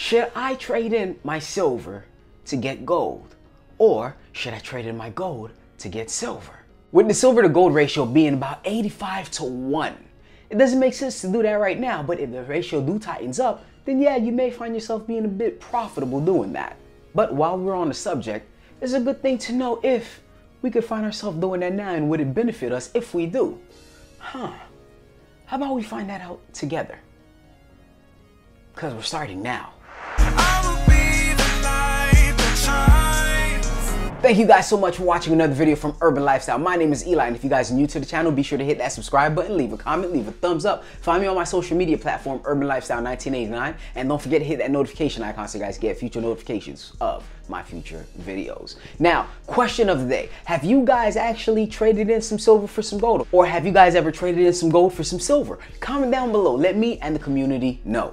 Should I trade in my silver to get gold? Or should I trade in my gold to get silver? With the silver to gold ratio being about 85 to 1, it doesn't make sense to do that right now, but if the ratio tightens up, then yeah, you may find yourself being a bit profitable doing that. But while we're on the subject, it's a good thing to know if we could find ourselves doing that now, and would it benefit us if we do? How about we find that out together? Because we're starting now. Thank you guys so much for watching another video from Urban Lifestyle. My name is Eli, and if you guys are new to the channel, be sure to hit that subscribe button, leave a comment, leave a thumbs up. Find me on my social media platform, Urban Lifestyle 1989, and don't forget to hit that notification icon so you guys get future notifications of my future videos. Now, question of the day. Have you guys actually traded in some silver for some gold? Or have you guys ever traded in some gold for some silver? Comment down below. Let me and the community know.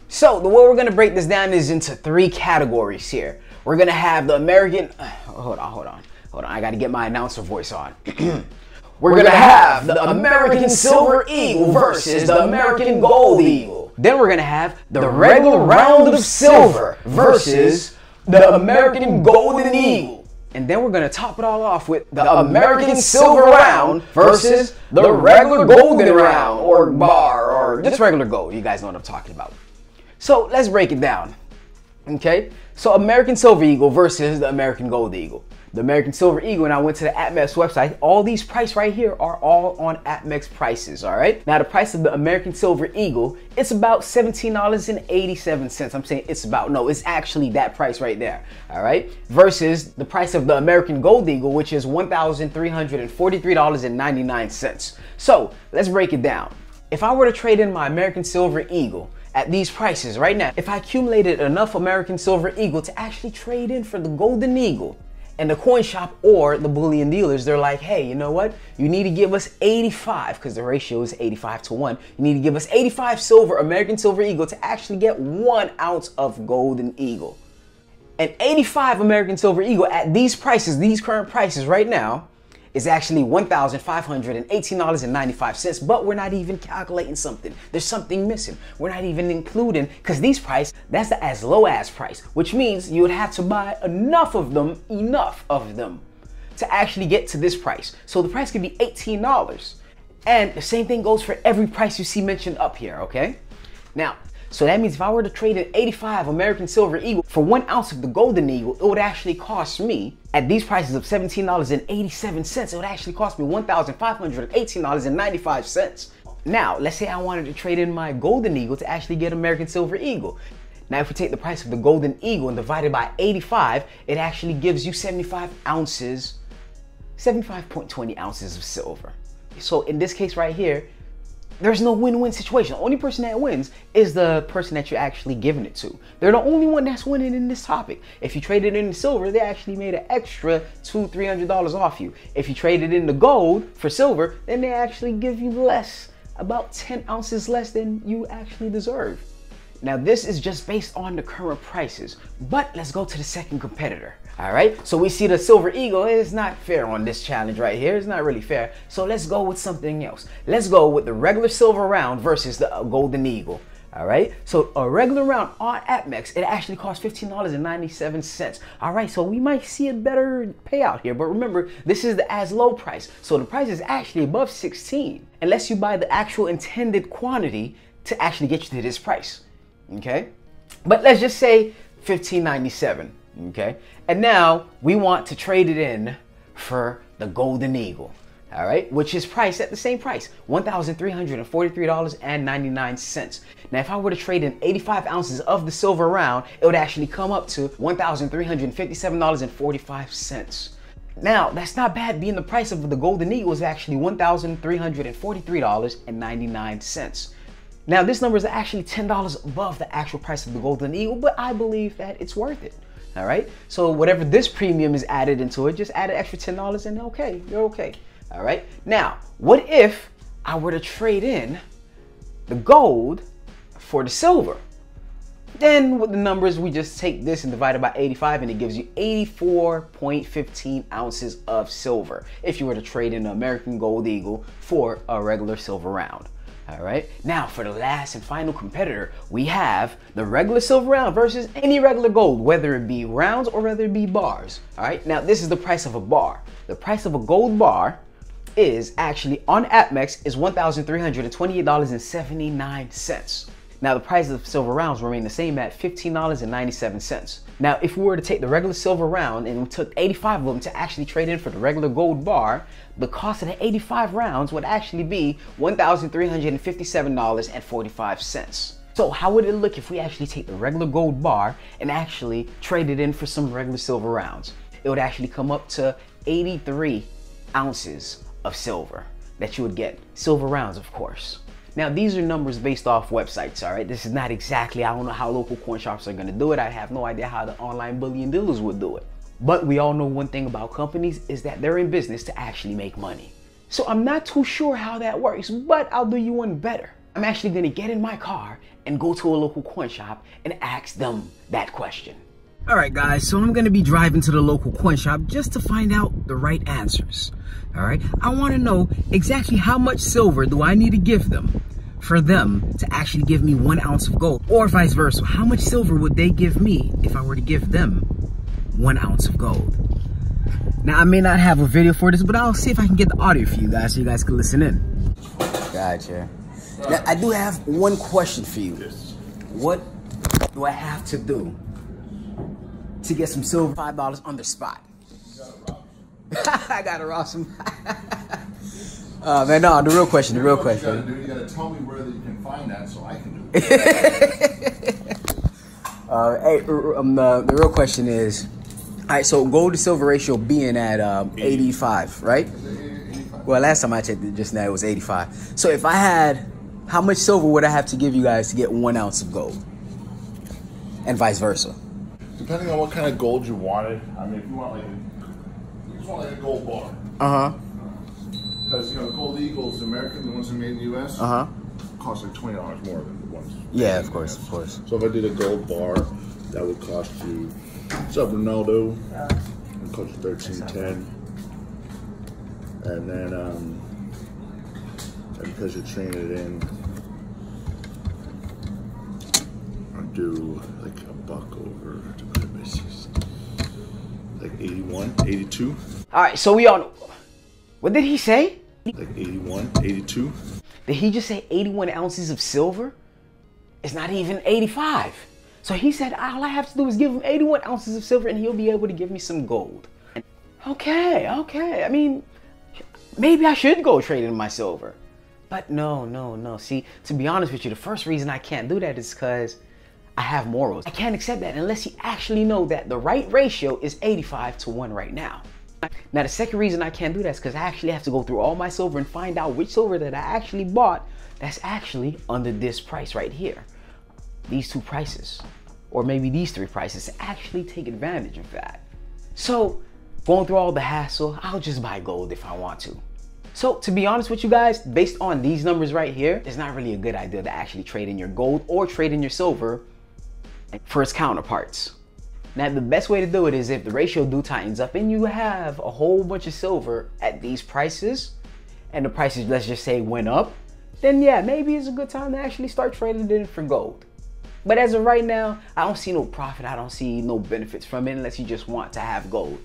So, the way we're going to break this down is into 3 categories here. We're going to have the American... Hold on. I got to get my announcer voice on. We're going to have the American Silver Eagle versus the American Gold Eagle. Then we're going to have the regular round of silver versus the American Golden Eagle. And then we're going to top it all off with the American Silver Round versus the regular Golden Round, or bar, or just regular gold. You guys know what I'm talking about. So let's break it down. Okay, so American Silver Eagle versus the American Gold Eagle. The American Silver Eagle, and I went to the APMEX website. All these prices right here are all on APMEX prices, all right? Now, the price of the American Silver Eagle, it's about $17.87. I'm saying it's about, no, it's actually that price right there, all right? Versus the price of the American Gold Eagle, which is $1,343.99. So, let's break it down. If I were to trade in my American Silver Eagle at these prices right now, if I accumulated enough American Silver Eagle to actually trade in for the Golden Eagle, and the coin shop or the bullion dealers, they're like, hey, you know what? You need to give us 85, because the ratio is 85 to 1. You need to give us 85 silver, American Silver Eagle, to actually get 1 ounce of Golden Eagle. And 85 American Silver Eagle at these prices, these current prices right now, is actually $1,518.95, but we're not even calculating something. There's something missing. We're not even including, because these price, that's the as low as price, which means you would have to buy enough of them to actually get to this price. So the price could be $18. And the same thing goes for every price you see mentioned up here, okay? Now, so that means if I were to trade an 85 American Silver Eagle for 1 ounce of the Golden Eagle, it would actually cost me, at these prices of $17.87, it would actually cost me $1,518.95. Now, let's say I wanted to trade in my Golden Eagle to actually get American Silver Eagle. Now, if we take the price of the Golden Eagle and divide it by 85, it actually gives you 75.20 ounces of silver. So in this case right here, there's no win-win situation. The only person that wins is the person that you're actually giving it to. They're the only one that's winning in this topic. If you traded in the silver, they actually made an extra $200-300 off you. If you traded in the gold for silver, then they actually give you less, about 10 ounces less than you actually deserve. Now, this is just based on the current prices, but let's go to the second competitor. All right, so we see the Silver Eagle is not fair on this challenge right here. It's not really fair. So let's go with something else. Let's go with the regular silver round versus the Golden Eagle. All right, so a regular round on APMEX, it actually costs $15.97. All right, so we might see a better payout here, but remember, this is the as low price. So the price is actually above 16, unless you buy the actual intended quantity to actually get you to this price. Okay, but let's just say $15.97. Okay, and now we want to trade it in for the Golden Eagle, all right, which is priced at the same price, $1,343.99. Now, if I were to trade in 85 ounces of the silver round, it would actually come up to $1,357.45. Now, that's not bad, being the price of the Golden Eagle is actually $1,343.99. Now, this number is actually $10 above the actual price of the Golden Eagle, but I believe that it's worth it. All right, so whatever this premium is added into it, just add an extra $10 and okay, you're okay. All right, now, what if I were to trade in the gold for the silver? Then with the numbers, we just take this and divide it by 85, and it gives you 84.15 ounces of silver if you were to trade in the American Gold Eagle for a regular silver round. All right, now for the last and final competitor, we have the regular silver round versus any regular gold, whether it be rounds or whether it be bars. All right, now this is the price of a bar. The price of a gold bar is actually on AppMex is $1,328.79. Now the price of silver rounds remain the same at $15.97. Now if we were to take the regular silver round and we took 85 of them to actually trade in for the regular gold bar, the cost of the 85 rounds would actually be $1,357.45. So how would it look if we actually take the regular gold bar and actually trade it in for some regular silver rounds? It would actually come up to 83 ounces of silver that you would get. Silver rounds, of course. Now, these are numbers based off websites, all right? This is not exactly, I don't know how local coin shops are gonna do it. I have no idea how the online bullion dealers would do it. But we all know one thing about companies is that they're in business to actually make money. So I'm not too sure how that works, but I'll do you one better. I'm actually gonna get in my car and go to a local coin shop and ask them that question. All right, guys, so I'm gonna be driving to the local coin shop just to find out the right answers. All right, I wanna know exactly how much silver do I need to give them for them to actually give me 1 ounce of gold, or vice versa. How much silver would they give me if I were to give them 1 ounce of gold? Now, I may not have a video for this, but I'll see if I can get the audio for you guys so you guys can listen in. Gotcha. Now, I do have one question for you. What do I have to do to get some silver? $5 on the spot. I gotta rob some. Man, no, the real question, You gotta tell me where you can find that so I can do it. Hey, the real question is, all right, so gold to silver ratio being at 85, right? 85. Well, last time I checked it just now, it was 85. So if I had, how much silver would I have to give you guys to get 1 ounce of gold? And vice versa. Depending on what kind of gold you wanted. I mean, if you want like a gold bar. Uh-huh. Because, Gold Eagles, the American, the ones that made in the U.S., cost like $20 more than the ones. Yeah, of course. So if I did a gold bar, that would cost you, what's up, Ronaldo? It would cost you $13.10. And then, and because you're trading it in, I'll do like $1 over divided by 6. Like 81, 82. All right, so we all know. What did he say? Like 81, 82. Did he just say 81 ounces of silver? It's not even 85. So he said all I have to do is give him 81 ounces of silver and he'll be able to give me some gold. Okay. I mean, maybe I should go trade in my silver. But no. See, to be honest with you, the first reason I can't do that is because I have morals. I can't accept that unless you actually know that the right ratio is 85-1 right now. Now, the second reason I can't do that is because I actually have to go through all my silver and find out which silver that I actually bought that's actually under this price right here. These 2 prices, or maybe these 3 prices, to actually take advantage of that. So, going through all the hassle, I'll just buy gold if I want to. So, to be honest with you guys, based on these numbers right here, it's not really a good idea to actually trade in your gold or trade in your silver for its counterparts. Now, the best way to do it is if the ratio tightens up and you have a whole bunch of silver at these prices, and the prices, let's just say, went up, then yeah, maybe it's a good time to actually start trading it in for gold. But as of right now, I don't see no profit. I don't see no benefits from it unless you just want to have gold.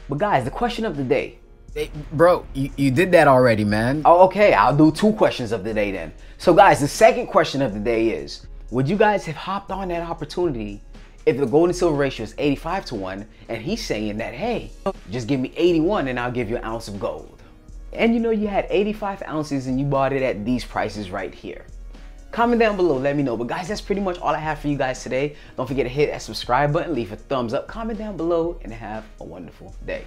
But guys, the question of the day. Hey, bro, you did that already, man. Oh, okay, I'll do 2 questions of the day then. So guys, the second question of the day is, would you guys have hopped on that opportunity if the gold and silver ratio is 85-1 and he's saying that, hey, just give me 81 and I'll give you 1 ounce of gold? And you had 85 ounces and you bought it at these prices right here. Comment down below, let me know. But guys, that's pretty much all I have for you guys today. Don't forget to hit that subscribe button, leave a thumbs up, comment down below, and have a wonderful day.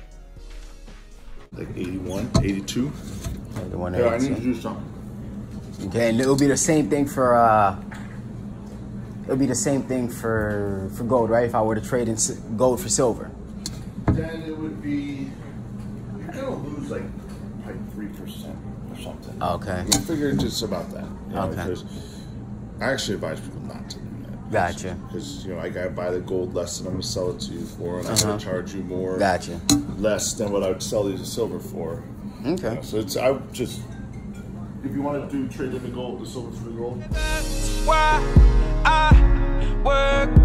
Like 81, 82. 81, yeah, I need to do something. Okay, and it'll be the same thing for gold, right? If I were to trade in gold for silver. Then it would be, you're gonna lose like 3% or something. Okay. I figure it's just about that. Okay. Because I actually advise people not to do that. Gotcha. Because I gotta buy the gold less than I'm gonna sell it to you for, and I'm gonna charge you more. Gotcha. Less than what I would sell these silver for. Okay. So it's, I just if you want to do trade in the gold, the silver for the gold. That's why I work.